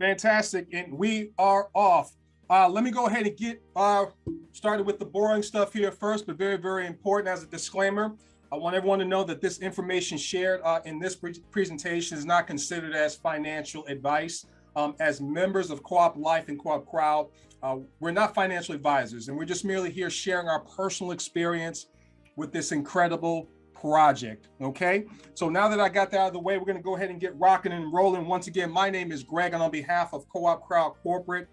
Fantastic. And we are off. Let me go ahead and get started with the boring stuff here first, but very, very important as a disclaimer. I want everyone to know that this information shared in this presentation is not considered as financial advice. As members of Co-op Life and Co-op Crowd, we're not financial advisors, and we're just merely here sharing our personal experience with this incredible project. Okay, so now that I got that out of the way, we're going to go ahead and get rocking and rolling. Once again, my name is Greg, and on behalf of Co-op Crowd Corporate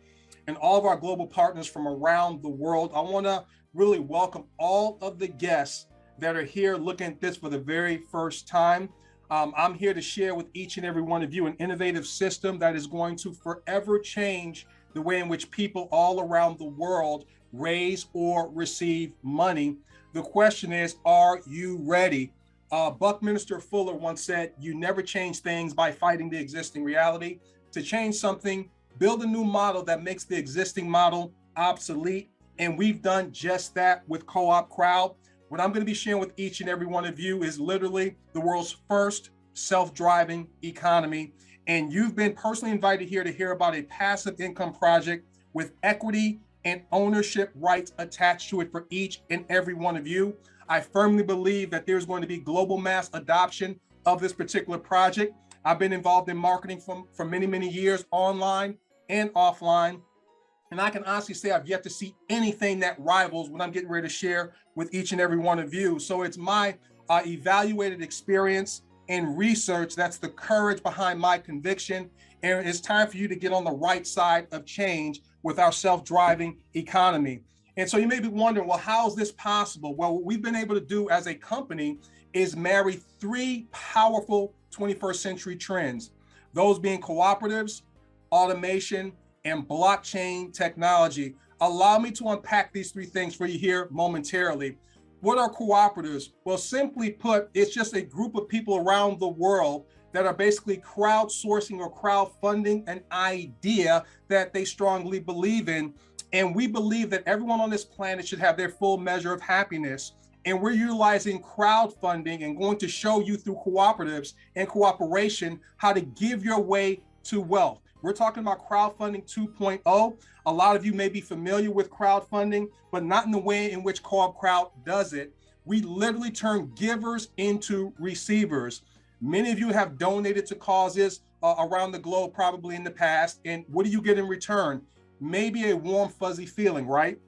and all of our global partners from around the world, I want to really welcome all of the guests that are here looking at this for the very first time. I'm here to share with each and every one of you an innovative system that is going to forever change the way in which people all around the world raise or receive money. The question is, are you ready? Buckminster Fuller once said, you never change things by fighting the existing reality. To change something, build a new model that makes the existing model obsolete. And we've done just that with Co-op Crowd. What I'm going to be sharing with each and every one of you is literally the world's first self-driving economy. And you've been personally invited here to hear about a passive income project with equity and ownership rights attached to it for each and every one of you. I firmly believe that there's going to be global mass adoption of this particular project. I've been involved in marketing for many, many years, online and offline. And I can honestly say I've yet to see anything that rivals what I'm getting ready to share with each and every one of you. So it's my evaluated experience and research that's the courage behind my conviction. And it's time for you to get on the right side of change with our self-driving economy. And so you may be wondering, well, how is this possible? Well, what we've been able to do as a company is marry three powerful 21st century trends, those being cooperatives, automation, and blockchain technology. Allow me to unpack these three things for you here momentarily. What are cooperatives? Well, simply put, it's just a group of people around the world that are basically crowdsourcing or crowdfunding an idea that they strongly believe in. And we believe that everyone on this planet should have their full measure of happiness. And we're utilizing crowdfunding and going to show you through cooperatives and cooperation how to give your way to wealth. We're talking about crowdfunding 2.0. A lot of you may be familiar with crowdfunding, but not in the way in which Co-op Crowd does it. We literally turn givers into receivers. Many of you have donated to causes around the globe, probably in the past. And what do you get in return? Maybe a warm, fuzzy feeling, right?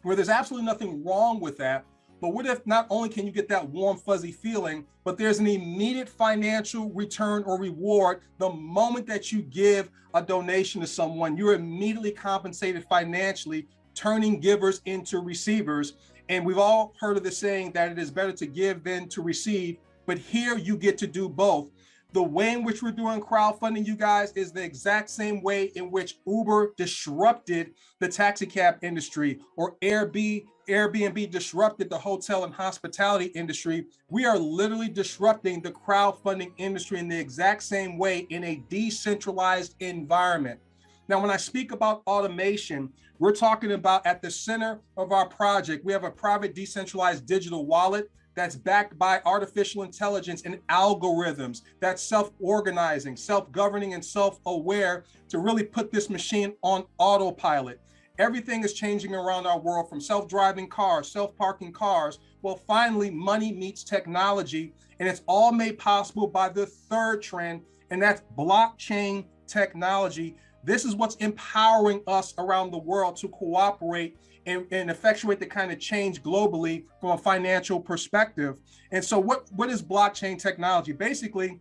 Where there's absolutely nothing wrong with that. But what if not only can you get that warm, fuzzy feeling, but there's an immediate financial return or reward the moment that you give a donation to someone? You're immediately compensated financially, turning givers into receivers. And we've all heard of the saying that it is better to give than to receive, but here you get to do both. The way in which we're doing crowdfunding, you guys, is the exact same way in which Uber disrupted the taxi cab industry, or Airbnb disrupted the hotel and hospitality industry. We are literally disrupting the crowdfunding industry in the exact same way in a decentralized environment. Now, when I speak about automation, we're talking about at the center of our project, we have a private decentralized digital wallet that's backed by artificial intelligence and algorithms that's self-organizing, self-governing, and self-aware to really put this machine on autopilot. Everything is changing around our world, from self-driving cars, self-parking cars. Well, finally, money meets technology, and it's all made possible by the third trend, and that's blockchain technology. This is what's empowering us around the world to cooperate and effectuate the kind of change globally from a financial perspective. And so what is blockchain technology? Basically,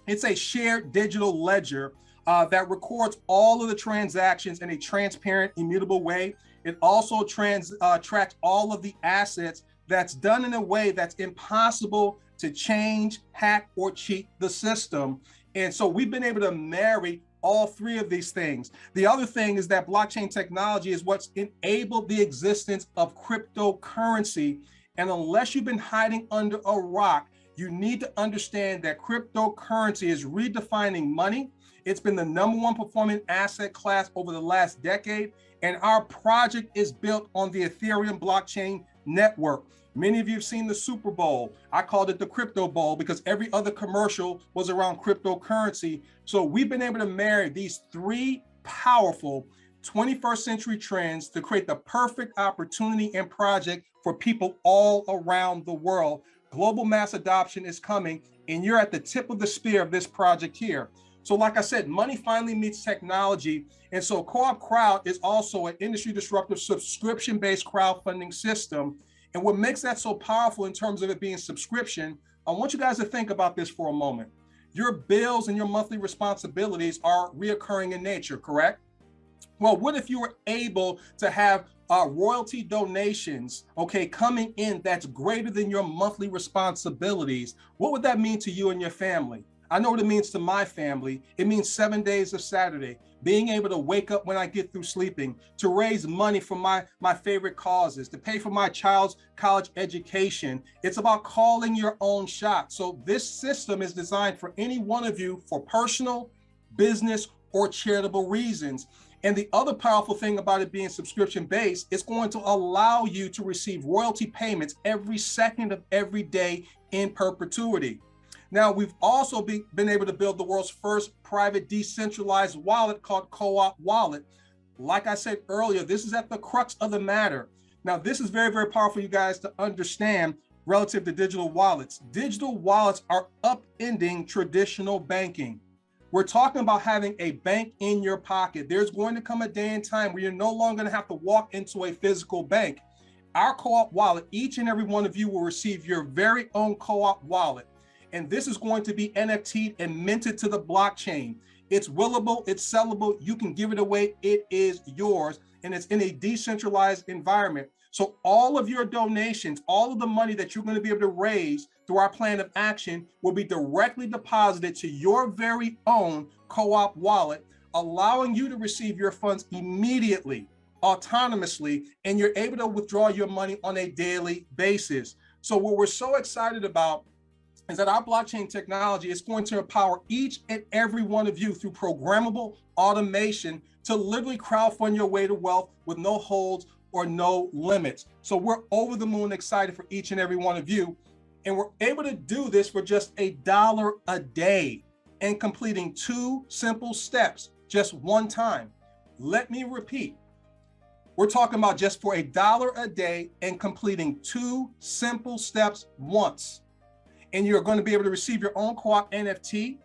it's a shared digital ledger that records all of the transactions in a transparent, immutable way. It also tracks all of the assets that's done in a way that's impossible to change, hack, or cheat the system. And so we've been able to marry all three of these things. The other thing is that blockchain technology is what's enabled the existence of cryptocurrency. And unless you've been hiding under a rock, you need to understand that cryptocurrency is redefining money. It's been the #1 performing asset class over the last decade. And our project is built on the Ethereum blockchain network. Many of you have seen the Super Bowl. I called it the Crypto Bowl because every other commercial was around cryptocurrency. So we've been able to marry these three powerful 21st century trends to create the perfect opportunity and project for people all around the world. Global mass adoption is coming, and you're at the tip of the spear of this project here. So like I said, money finally meets technology. And so CoopCrowd is also an industry disruptive subscription-based crowdfunding system. And what makes that so powerful in terms of it being subscription, I want you guys to think about this for a moment. Your bills and your monthly responsibilities are reoccurring in nature, correct? Well, what if you were able to have royalty donations, okay, coming in that's greater than your monthly responsibilities? What would that mean to you and your family? I know what it means to my family. It means 7 days of Saturday, being able to wake up when I get through sleeping, to raise money for my favorite causes, to pay for my child's college education. It's about calling your own shot. So this system is designed for any one of you for personal, business, or charitable reasons. And the other powerful thing about it being subscription-based, it's going to allow you to receive royalty payments every second of every day in perpetuity. Now, we've also been able to build the world's first private decentralized wallet called Co-op Wallet. Like I said earlier, this is at the crux of the matter. Now, this is very, very powerful, you guys, to understand relative to digital wallets. Digital wallets are upending traditional banking. We're talking about having a bank in your pocket. There's going to come a day and time where you're no longer going to have to walk into a physical bank. Our Co-op Wallet, each and every one of you will receive your very own Co-op Wallet. And this is going to be NFT'd and minted to the blockchain. It's willable, it's sellable, you can give it away, it is yours, and it's in a decentralized environment. So all of your donations, all of the money that you're going to be able to raise through our plan of action will be directly deposited to your very own Co-op Wallet, allowing you to receive your funds immediately, autonomously, and you're able to withdraw your money on a daily basis. So what we're so excited about is that our blockchain technology is going to empower each and every one of you through programmable automation to literally crowdfund your way to wealth with no holds or no limits. So we're over the moon excited for each and every one of you. And we're able to do this for just $1 a day and completing 2 simple steps just one time. Let me repeat. We're talking about just for $1 a day and completing 2 simple steps once. And you're going to be able to receive your own co-op NFT.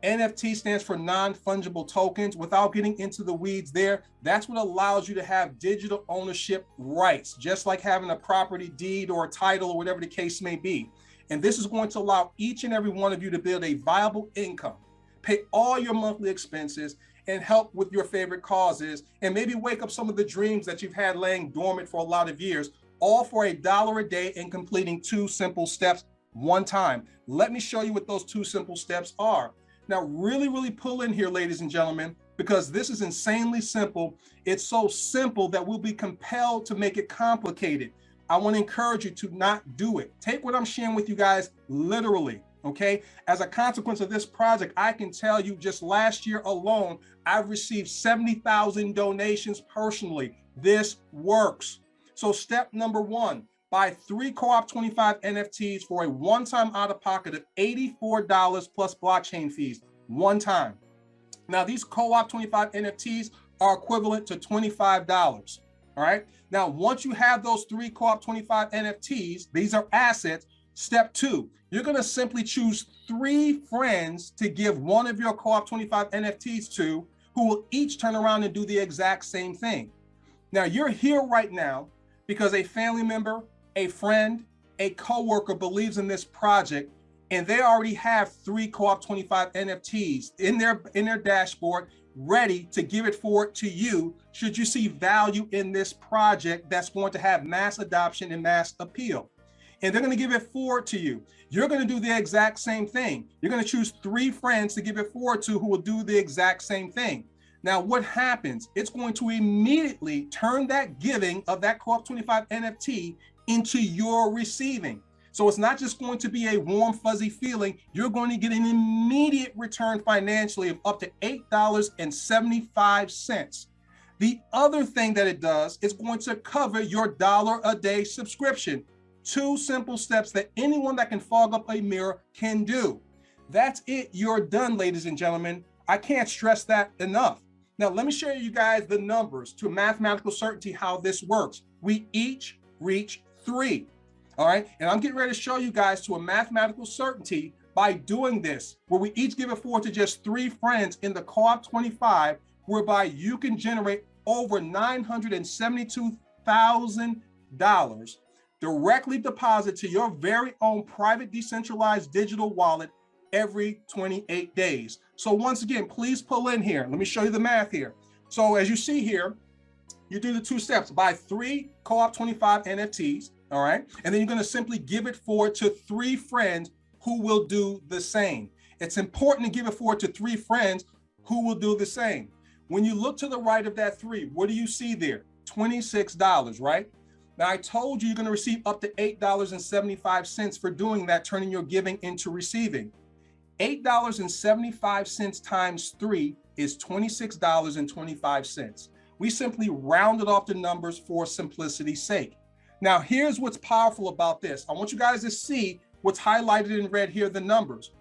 NFT stands for non-fungible tokens. Without getting into the weeds there, that's what allows you to have digital ownership rights, just like having a property deed or a title or whatever the case may be. And this is going to allow each and every one of you to build a viable income, pay all your monthly expenses, and help with your favorite causes, and maybe wake up some of the dreams that you've had laying dormant for a lot of years, all for $1 a day and completing 2 simple steps one time. Let me show you what those 2 simple steps are. Now, really pull in here, ladies and gentlemen, because this is insanely simple. It's so simple that we'll be compelled to make it complicated. I want to encourage you to not do it. Take what I'm sharing with you guys literally, okay? As a consequence of this project, I can tell you just last year alone, I've received 70,000 donations personally. This works. So step number 1, buy 3 Co-op 25 NFTs for a one-time out-of-pocket of $84 plus blockchain fees, one time. Now, these Co-op 25 NFTs are equivalent to $25, all right? Now, once you have those 3 Co-op 25 NFTs, these are assets. Step 2, you're gonna simply choose 3 friends to give one of your Co-op 25 NFTs to, who will each turn around and do the exact same thing. Now, you're here right now because a family member, a friend, a coworker believes in this project, and they already have 3 Co-op 25 NFTs in their dashboard, ready to give it forward to you should you see value in this project that's going to have mass adoption and mass appeal. And they're going to give it forward to you. You're going to do the exact same thing. You're going to choose 3 friends to give it forward to who will do the exact same thing. Now, what happens? It's going to immediately turn that giving of that Co-op 25 NFT into your receiving. So it's not just going to be a warm, fuzzy feeling. You're going to get an immediate return financially of up to $8.75. The other thing that it does is going to cover your $1 a day subscription. 2 simple steps that anyone that can fog up a mirror can do. That's it. You're done, ladies and gentlemen. I can't stress that enough. Now, let me show you guys the numbers to mathematical certainty how this works. We each reach 3. All right. And I'm getting ready to show you guys to a mathematical certainty by doing this, where we each give it forward to just 3 friends in the co-op 25, whereby you can generate over $972,000 directly deposit to your very own private decentralized digital wallet every 28 days. So once again, please pull in here. Let me show you the math here. So as you see here, you do the 2 steps. Buy 3 co-op 25 NFTs, all right? And then you're gonna simply give it forward to 3 friends who will do the same. It's important to give it forward to 3 friends who will do the same. When you look to the right of that 3, what do you see there? $26, right? Now, I told you you're going to receive up to $8.75 for doing that, turning your giving into receiving. $8.75 times 3 is $26.25. We simply rounded off the numbers for simplicity's sake. Now, here's what's powerful about this. I want you guys to see what's highlighted in red here, the numbers.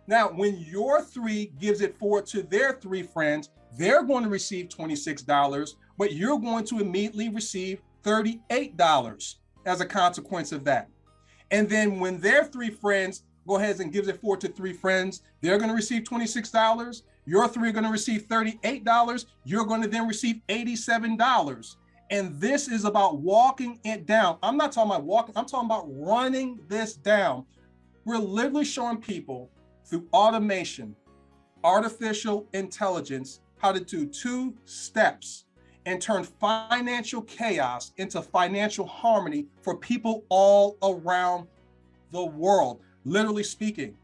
Now, when your 3 gives it forward to their 3 friends, they're going to receive $26, but you're going to immediately receive $38 as a consequence of that. And then when their 3 friends go ahead and gives it forward to 3 friends, they're going to receive $26. Your 3 are going to receive $38. You're going to then receive $87. And this is about walking it down. I'm not talking about walking, I'm talking about running this down. We're literally showing people through automation, artificial intelligence, how to do 2 steps and turn financial chaos into financial harmony for people all around the world, literally speaking.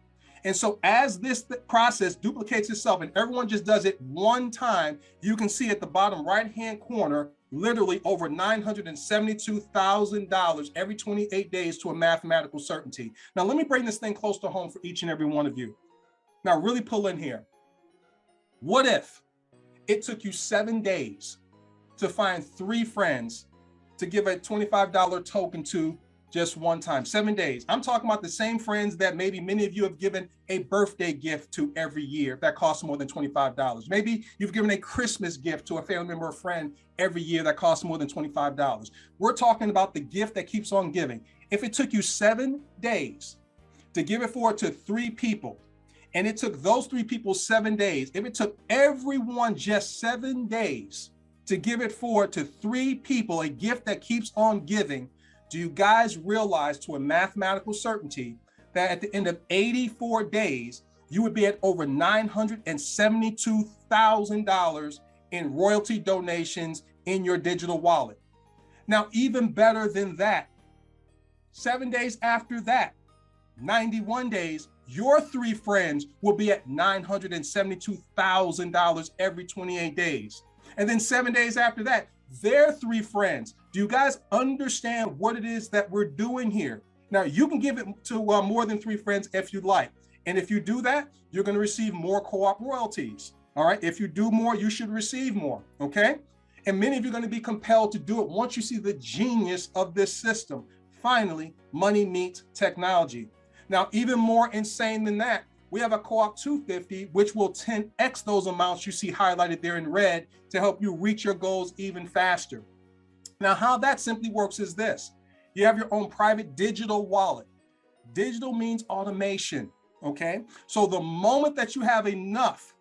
And so as this process duplicates itself and everyone just does it one time, you can see at the bottom right-hand corner, literally over $972,000 every 28 days to a mathematical certainty. Now, let me bring this thing close to home for each and every one of you. Now, really pull in here. What if it took you 7 days to find 3 friends to give a $25 token to just one time? 7 days. I'm talking about the same friends that maybe many of you have given a birthday gift to every year that costs more than $25. Maybe you've given a Christmas gift to a family member or friend every year that costs more than $25. We're talking about the gift that keeps on giving. If it took you 7 days to give it forward to 3 people, and it took those 3 people 7 days, if it took everyone just 7 days to give it forward to 3 people, a gift that keeps on giving, do you guys realize to a mathematical certainty that at the end of 84 days, you would be at over $972,000 in royalty donations in your digital wallet? Now, even better than that, 7 days after that, 91 days, your 3 friends will be at $972,000 every 28 days. And then 7 days after that, their 3 friends. Do you guys understand what it is that we're doing here? Now, you can give it to more than 3 friends if you'd like. And if you do that, you're going to receive more co-op royalties. All right. If you do more, you should receive more. Okay. And many of you are going to be compelled to do it once you see the genius of this system. Finally, money meets technology. Now, even more insane than that, we have a co-op 250, which will 10x those amounts you see highlighted there in red to help you reach your goals even faster. Now, how that simply works is this. You have your own private digital wallet. Digital means automation, okay? So the moment that you have enough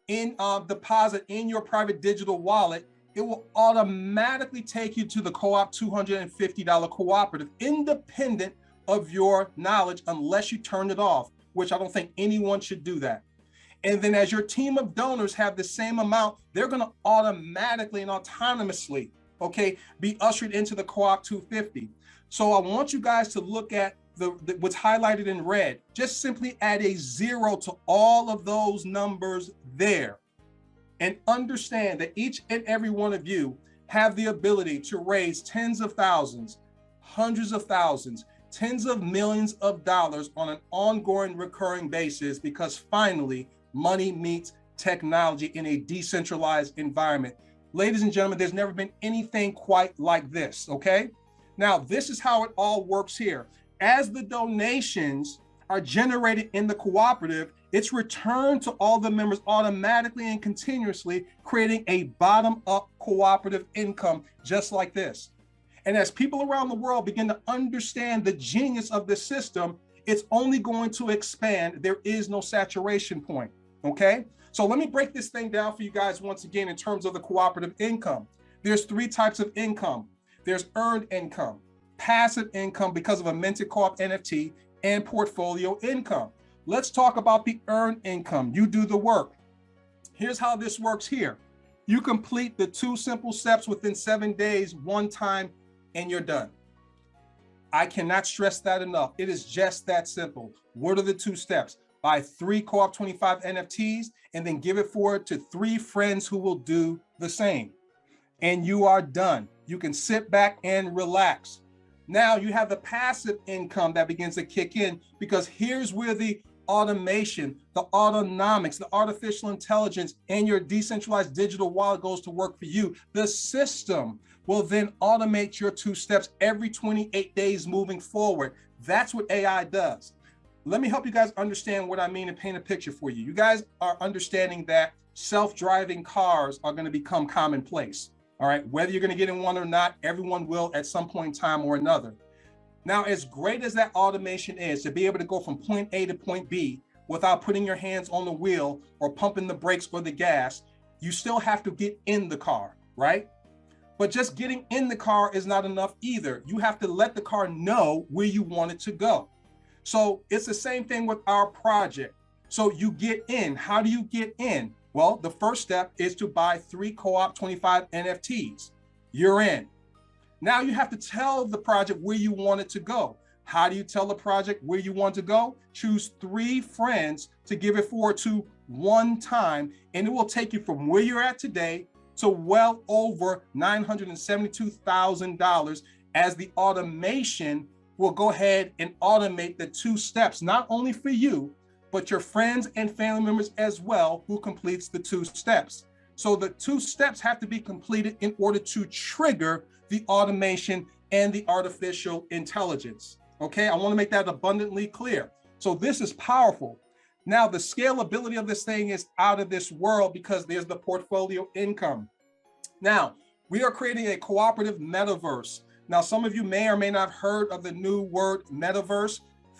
in deposit in your private digital wallet, it will automatically take you to the co-op $250 cooperative, independent of your knowledge, unless you turn it off, which I don't think anyone should do that. And then as your team of donors have the same amount, they're going to automatically and autonomously, okay, be ushered into the co-op 250. So I want you guys to look at what's highlighted in red. Just simply add a 0 to all of those numbers there, and understand that each and every one of you have the ability to raise tens of thousands, hundreds of thousands, tens of millions of dollars on an ongoing recurring basis, because finally money meets technology in a decentralized environment. Ladies and gentlemen, there's never been anything quite like this, okay? Now, this is how it all works here. As the donations are generated in the cooperative, it's returned to all the members automatically and continuously, creating a bottom-up cooperative income just like this. And as people around the world begin to understand the genius of this system, it's only going to expand. There is no saturation point, okay? So let me break this thing down for you guys once again in terms of the cooperative income. There's 3 types of income. There's earned income, passive income because of a minted co-op NFT, and portfolio income. Let's talk about the earned income. You do the work. Here's how this works here. You complete the 2 simple steps within 7 days, one time, and you're done. I cannot stress that enough. It is just that simple. What are the 2 steps? Buy 3 Co-op 25 NFTs and then give it forward to 3 friends who will do the same. And you are done. You can sit back and relax. Now you have the passive income that begins to kick in, because here's where the automation, the autonomics, the artificial intelligence, and your decentralized digital wallet goes to work for you. The system will then automate your 2 steps every 28 days moving forward. That's what AI does. Let me help you guys understand what I mean and paint a picture for you. You guys are understanding that self-driving cars are going to become commonplace. All right, whether you're going to get in one or not, everyone will at some point in time or another. Now, as great as that automation is, to be able to go from point A to point B without putting your hands on the wheel or pumping the brakes or the gas, you still have to get in the car, right? But just getting in the car is not enough either. You have to let the car know where you want it to go. So it's the same thing with our project. So you get in. How do you get in? Well, the first step is to buy 3 Co-op 25 NFTs. You're in. Now you have to tell the project where you want it to go. How do you tell the project where you want to go? Choose 3 friends to give it forward to one time, and it will take you from where you're at today to well over $972,000, as the automation will go ahead and automate the 2 steps, not only for you, but your friends and family members as well, who completes the 2 steps. So the 2 steps have to be completed in order to trigger the automation and the artificial intelligence. Okay, I want to make that abundantly clear. So this is powerful. Now, the scalability of this thing is out of this world, because there's the portfolio income. Now, we are creating a cooperative metaverse. Now, some of you may or may not have heard of the new word metaverse.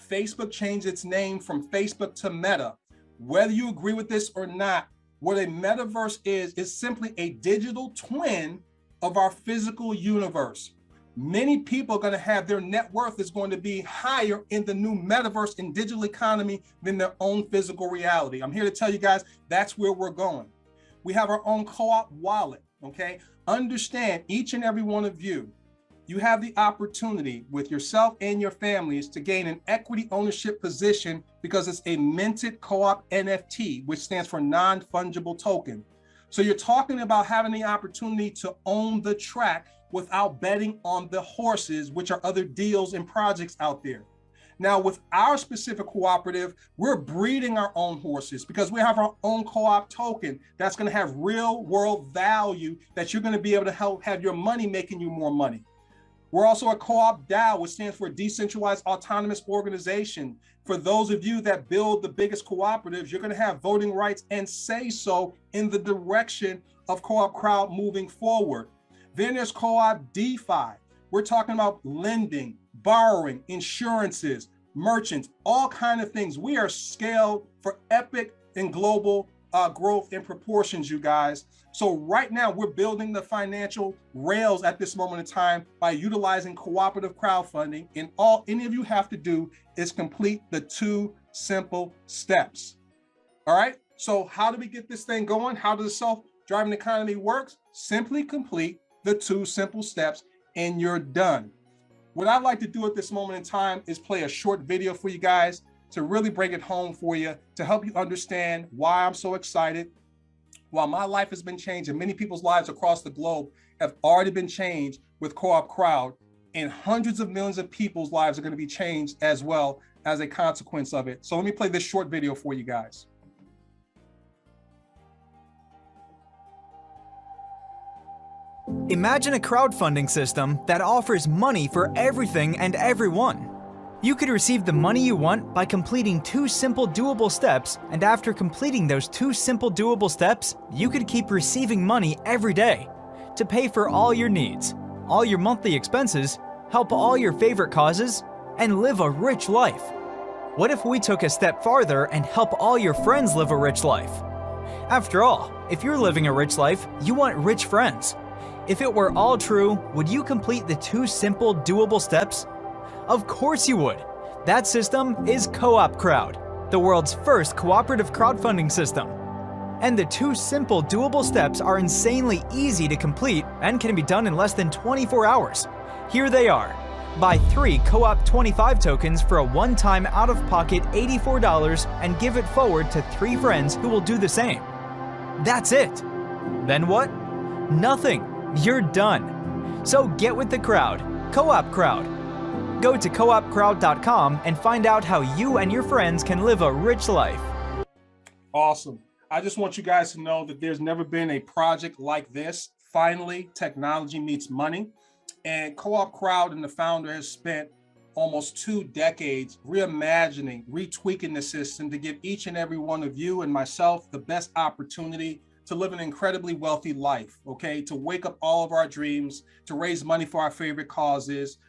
Facebook changed its name from Facebook to Meta. Whether you agree with this or not, what a metaverse is simply a digital twin of our physical universe. Many people are going to have their net worth is going to be higher in the new metaverse and digital economy than their own physical reality. I'm here to tell you guys that's where we're going. We have our own co-op wallet, okay? Understand, each and every one of you, you have the opportunity with yourself and your families to gain an equity ownership position, because it's a minted co-op NFT, which stands for non-fungible token. So you're talking about having the opportunity to own the track without betting on the horses, which are other deals and projects out there. Now, with our specific cooperative, we're breeding our own horses, because we have our own co-op token that's going to have real world value, that you're going to be able to help have your money making you more money. We're also a co-op DAO, which stands for Decentralized Autonomous Organization. For those of you that build the biggest cooperatives, you're going to have voting rights and say so in the direction of CoopCrowd moving forward. Then there's co-op DeFi. We're talking about lending, borrowing, insurances, merchants, all kinds of things. We are scaled for epic and global growth and proportions, you guys. So right now we're building the financial rails at this moment in time by utilizing cooperative crowdfunding, and all any of you have to do is complete the 2 simple steps. All right, so how do we get this thing going? How does the self-driving economy works? Simply complete the 2 simple steps and you're done. What I'd like to do at this moment in time is play a short video for you guys to really bring it home for you, to help you understand why I'm so excited, why my life has been changed, and many people's lives across the globe have already been changed with CoopCrowd, and hundreds of millions of people's lives are going to be changed as well as a consequence of it. So let me play this short video for you guys. Imagine a crowdfunding system that offers money for everything and everyone. You could receive the money you want by completing 2 simple doable steps, and after completing those 2 simple doable steps, you could keep receiving money every day to pay for all your needs, all your monthly expenses, help all your favorite causes, and live a rich life. What if we took a step farther and help all your friends live a rich life? After all, if you're living a rich life, you want rich friends. If it were all true, would you complete the 2 simple doable steps? Of course you would. That system is CoopCrowd, the world's first cooperative crowdfunding system. And the 2 simple doable steps are insanely easy to complete and can be done in less than 24 hours. Here they are. Buy 3 Co-op 25 tokens for a one-time out-of-pocket $84 and give it forward to 3 friends who will do the same. That's it. Then what? Nothing. You're done. So get with the crowd. CoopCrowd. Go to coopcrowd.com and find out how you and your friends can live a rich life. Awesome. I just want you guys to know that there's never been a project like this. Finally, technology meets money. And CoopCrowd and the founder has spent almost 2 decades reimagining, retweaking the system to give each and every one of you and myself the best opportunity to live an incredibly wealthy life, okay? To wake up all of our dreams, to raise money for our favorite causes,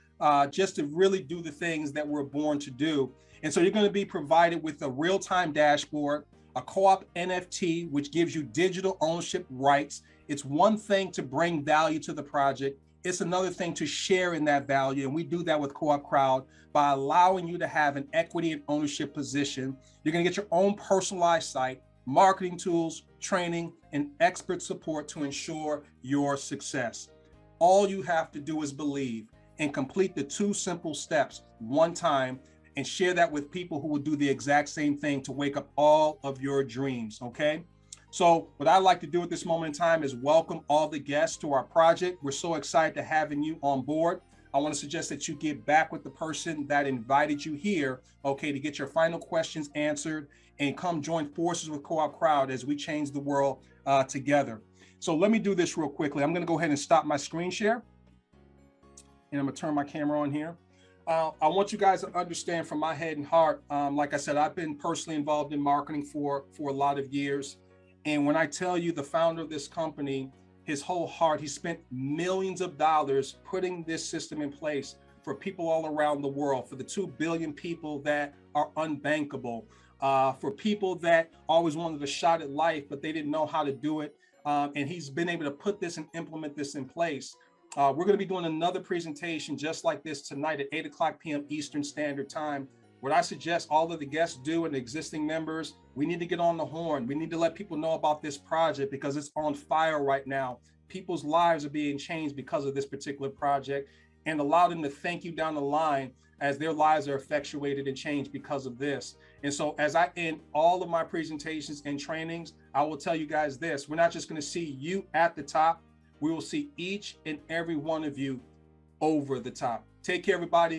just to really do the things that we're born to do. And so you're going to be provided with a real-time dashboard, a co-op NFT, which gives you digital ownership rights. It's one thing to bring value to the project. It's another thing to share in that value. And we do that with CoopCrowd by allowing you to have an equity and ownership position. You're going to get your own personalized site, marketing tools, training, and expert support to ensure your success. All you have to do is believe and complete the 2 simple steps one time and share that with people who will do the exact same thing to wake up all of your dreams, okay? So what I'd like to do at this moment in time is welcome all the guests to our project. We're so excited to having you on board. I want to suggest that you get back with the person that invited you here, okay, to get your final questions answered and come join forces with CoopCrowd as we change the world together. So let me do this real quickly. I'm going to go ahead and stop my screen share. And I'm gonna turn my camera on here. I want you guys to understand from my head and heart, like I said, I've been personally involved in marketing for a lot of years. And when I tell you the founder of this company, his whole heart, he spent millions of dollars putting this system in place for people all around the world, for the 2 billion people that are unbankable, for people that always wanted a shot at life, but they didn't know how to do it. And he's been able to put this and implement this in place. We're going to be doing another presentation just like this tonight at 8:00 p.m. Eastern Standard Time. What I suggest all of the guests do and the existing members, we need to get on the horn. We need to let people know about this project because it's on fire right now. People's lives are being changed because of this particular project, and allow them to thank you down the line as their lives are effectuated and changed because of this. And so as I end all of my presentations and trainings, I will tell you guys this: we're not just going to see you at the top. We will see each and every one of you over the top. Take care, everybody.